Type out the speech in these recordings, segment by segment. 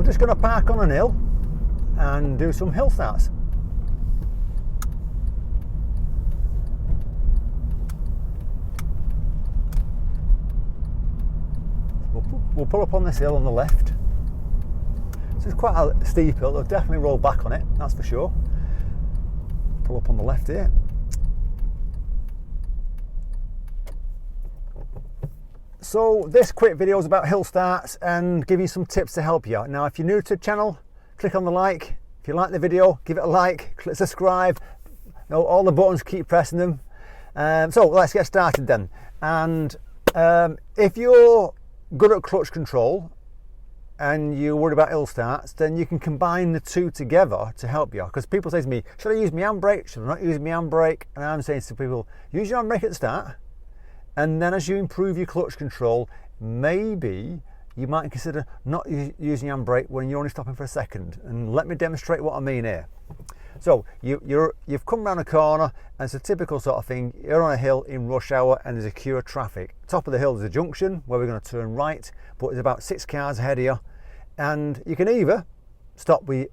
we're just going to park on an hill and do some hill starts. We'll pull up on this hill on the left. So it's quite a steep hill, they'll definitely roll back on it, that's for sure. Pull up on the left here. So this quick video is about hill starts and give you some tips to help you out. Now if you're new to the channel, click on the like. If you like the video, give it a like, click subscribe. All the buttons, keep pressing them. So let's get started then. And if you're good at clutch control and you're worried about hill starts, then you can combine the two together to help you. Because people say to me, should I use my handbrake? Should I not use my handbrake? And I'm saying to people, use your handbrake at the start, and then as you improve your clutch control, maybe you might consider not using your handbrake when you're only stopping for a second. And let me demonstrate what I mean here. So you've come around a corner, and it's a typical sort of thing. You're on a hill in rush hour and there's a queue of traffic. Top of the hill there's a junction where we're going to turn right, but there's about 6 cars ahead of you, and you can either stop with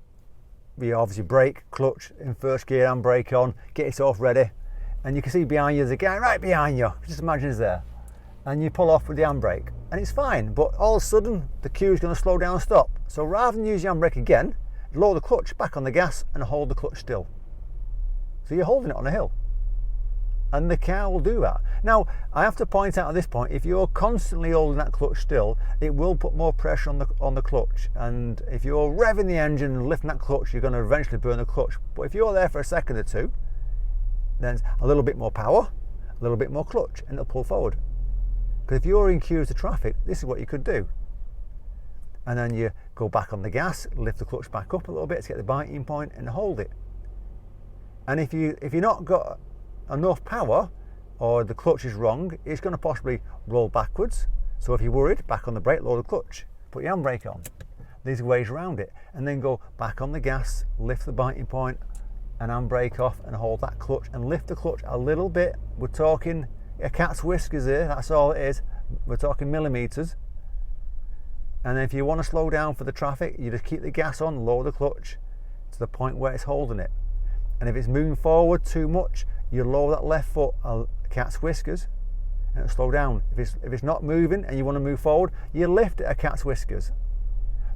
obviously brake, clutch in first gear, handbrake on, get yourself ready, and you can see behind you there's a guy right behind you, just imagine he's there, and you pull off with the handbrake and it's fine, but all of a sudden the queue is going to slow down and stop. So rather than use your handbrake again, lower the clutch, back on the gas and hold the clutch still. So you're holding it on a hill, and the car will do that. Now I have to point out at this point, if you're constantly holding that clutch still, it will put more pressure on the clutch, and if you're revving the engine and lifting that clutch, you're going to eventually burn the clutch. But if you're there for a second or two, then a little bit more power, a little bit more clutch, and it'll pull forward. Because if you're in queues of traffic, this is what you could do. And then you go back on the gas, lift the clutch back up a little bit to get the biting point and hold it. And if you've not got enough power, or the clutch is wrong, it's going to possibly roll backwards. So if you're worried, back on the brake, lower the clutch, put your handbrake on. There's ways around it. And then go back on the gas, lift the biting point and handbrake off, and hold that clutch and lift the clutch a little bit. We're talking a cat's whiskers here, that's all it is. We're talking millimeters. And then if you want to slow down for the traffic, you just keep the gas on, lower the clutch to the point where it's holding it. And if it's moving forward too much, you lower that left foot a cat's whiskers and it'll slow down. If it's not moving and you want to move forward, you lift it a cat's whiskers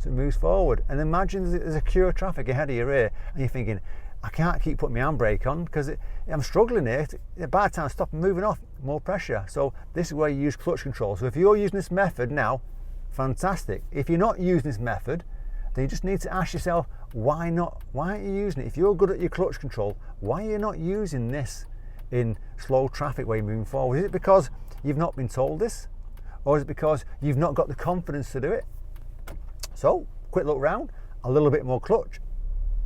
so it moves forward. And imagine there's a queue of traffic ahead of you here, and you're thinking, I can't keep putting my handbrake on because I'm struggling here. By the time I stop and moving off, more pressure. So this is where you use clutch control. So if you're using this method now, fantastic. If you're not using this method, then you just need to ask yourself, why not? Why aren't you using it? If you're good at your clutch control, why are you not using this in slow traffic where you're moving forward? Is it because you've not been told this? Or is it because you've not got the confidence to do it? So, quick look round, a little bit more clutch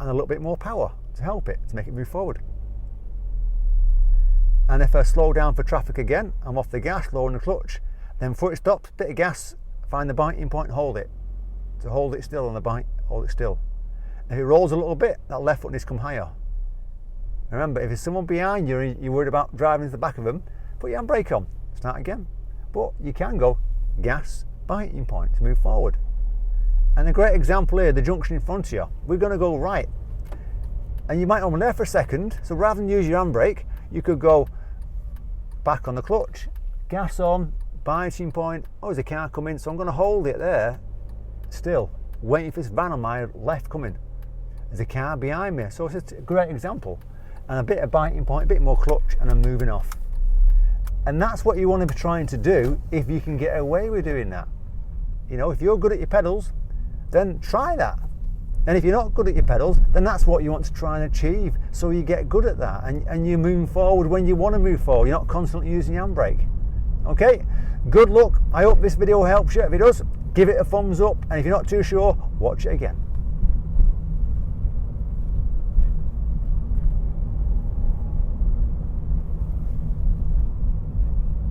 and a little bit more power to help it, to make it move forward. And if I slow down for traffic again, I'm off the gas, lowering the clutch, then before it stops, bit of gas, find the biting point and hold it. So hold it still on the bite, hold it still. If it rolls a little bit, that left foot needs to come higher. Remember, if there's someone behind you and you're worried about driving into the back of them, put your handbrake on, start again. But you can go gas, biting point to move forward. And a great example here, the junction in front of you. We're going to go right. And you might hold there for a second, so rather than use your handbrake, you could go back on the clutch, gas on, biting point. Oh, there's a car coming, so I'm going to hold it there still, waiting for this van on my left coming. There's a car behind me, so it's a great example. And a bit of biting point, a bit more clutch, and I'm moving off. And that's what you want to be trying to do if you can get away with doing that. You know, if you're good at your pedals, then try that. And if you're not good at your pedals, then that's what you want to try and achieve, so you get good at that and you move forward when you want to move forward. You're not constantly using your handbrake. Okay, good luck. I hope this video helps you. If it does, give it a thumbs up, and if you're not too sure, watch it again.